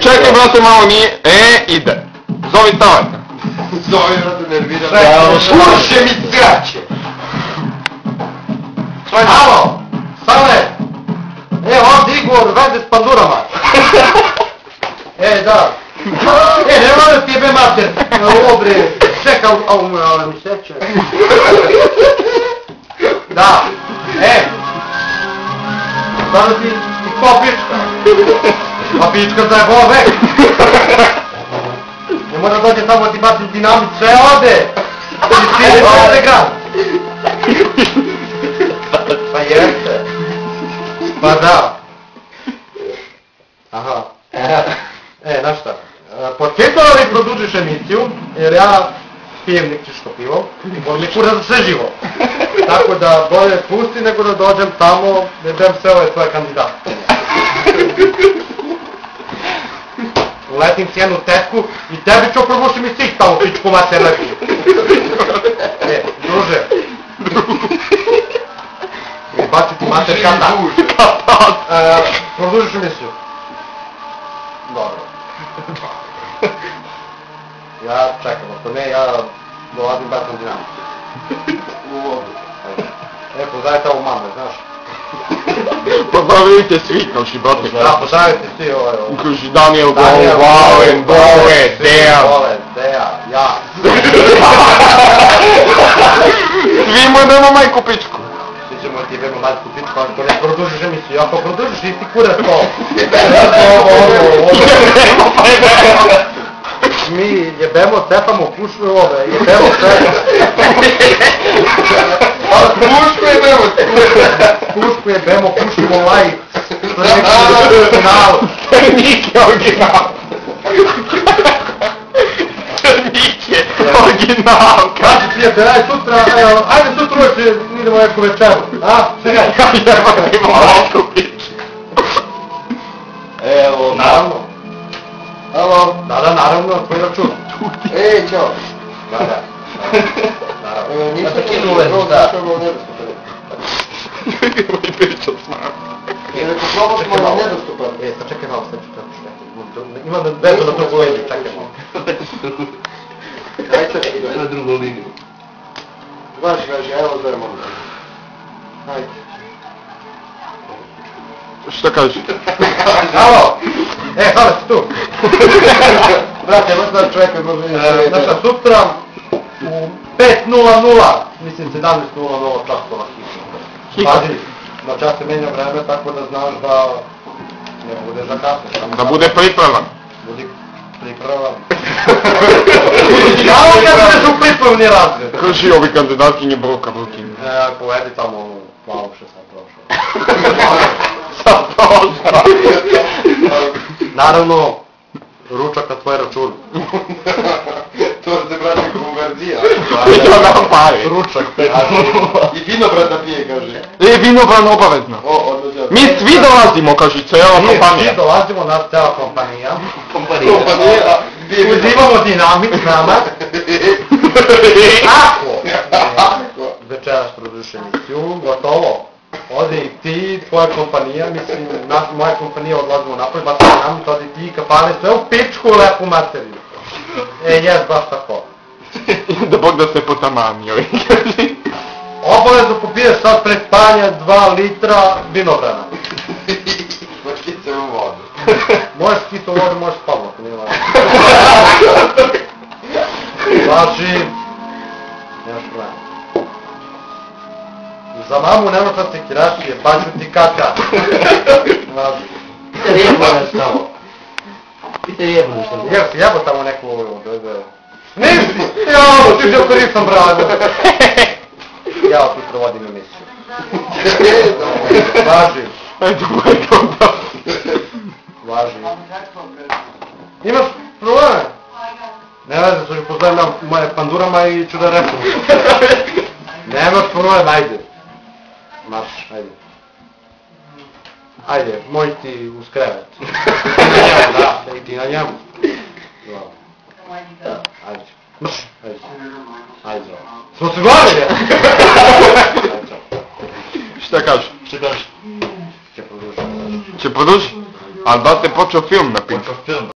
Čekaj, brate, malo nije. Ide. Zovi Staveta. Zovi, brate, nervira. Kurše mi craće! Alo! Stale! Ovdje Igor, veze s pandurama! Da! Ne mora ti jebe mater! Ovo bre! Čekaj, ali mi seće! Da! Sada ti ko pička? A pička za jebo vek! Ne mora dođe tamo ti bacim dinamit, sve ode! I ti ne ode grad! Pa jeste! Pa da! Aha! Znaš šta? Početno da mi produžiš emisiju, jer ja pijem nekriško pivo, on mi kura za sve živo. Tako da bolje pusti nego da dođem tamo, da idem sve ove tvoje kandidate. Uletim si jednu tetku i tebi ću probušim i svih tamo pičku mater lepiju. Druže. Baciti mater kata. Produžiš emisiju. Dobro. Ja čekam, ako ne, ja dolazim bacam dinamit. U vodu. Pozdravite ovu mame, znaš. Pozdravite svi, kauši, brate. Da, pozdravite svi ovo. Kauši, Daniel, Valen, Bole, Dejan. Bole, Dejan, ja. Svi mu idemo majku pičku. Svi ćemo ti jebemo majku pičku, ako ne produžiš emisiju. Ako produžiš, isti kurac to. Mi jebemo, cepamo, pušve ove, jebemo sve. Pušku jebemo! Pušku jebemo, pušimo lajk. Original. Crnike original. Crnike original. Kaži prijatelj, ajde sutra uveče idemo neku večeru. Čekaj. Ja imamo ovako piču. Evo, Naravno. Alo? Da, naravno, tvoj račun. Ćao. Da. Naravno. Nisam ovo nedostupan. Moj priča s nama. Rekao, probao smo na nedostupan. Čekaj malo, sad ću tako što. Imam vezu na drugu liniju, čekaj malo. Ajde na drugu liniju. Važi, evo zovem ovdje. Ajde. Šta kažeš? Alo! Hvala si tu. Brate, možeš da čovjeka može nije. Znaš, sutra u 5:00, mislim 17:00 časova hitno. Pazi, na čas se menja vreme, tako da znaš da ne bude zakasno. Da bude pripravan. Budi pripravan. Samo kada budeš u pripravni razred. Kaži ovi kandidatkinje Broka Brokin. Povedi tamo malo što sam prošao. Sad prošao. Naravno, ručak na tvoj račun. To se brate konverzija. Ja nam pari. Ručak, I vinograd da pije, kaže. Vinobran obavezno. Odnosno. Mi svi dolazimo, kaži, cijela kompanija. Mi dolazimo, nas cijela kompanija. Kompanija. Uzimamo dinamit s nama. Ako večeras produžiš emisiju, gotovo. Ode i ti, tvoja kompanija, mislim, moja kompanija odlazimo napoj, bacimo dinamit, ode i ti, kafane, sve u pičku lepu materiju. Jes, baš tako. Da Bog da se potamani, ovi kaži. Obavezno popiješ sad pred spanja 2 litra vinobrana. Možeš kice u vodu. Možeš kice u vodu, možeš spavno, ako nije važno. Važi, nemaš problema. Za mamu nema šta se kiraši, baću ti kaka. Važi. Pite rijebu nešto tamo. Pite rijebu nešto. Jer si jebo tamo neku ovdje. Nisi! Jao, ti što nisam bravo. Ja ti provodim emisiju. Važi. Ajde, majko, da. Važi. Imaš probleme? Ne veze, sad ću pozdravim moje pandurama i ću da repom. Nemaš probleme, ajde. Marš, ajde. Ajde, moj ti uz krevet. Da, i ti na njemu. Ajde. Mrš, ajde. Ajde. Smo se gledali, ja? Šta kažeš? Šta kažeš? Će produžiti. Će produžiti? A da te počeo film na Počeo film.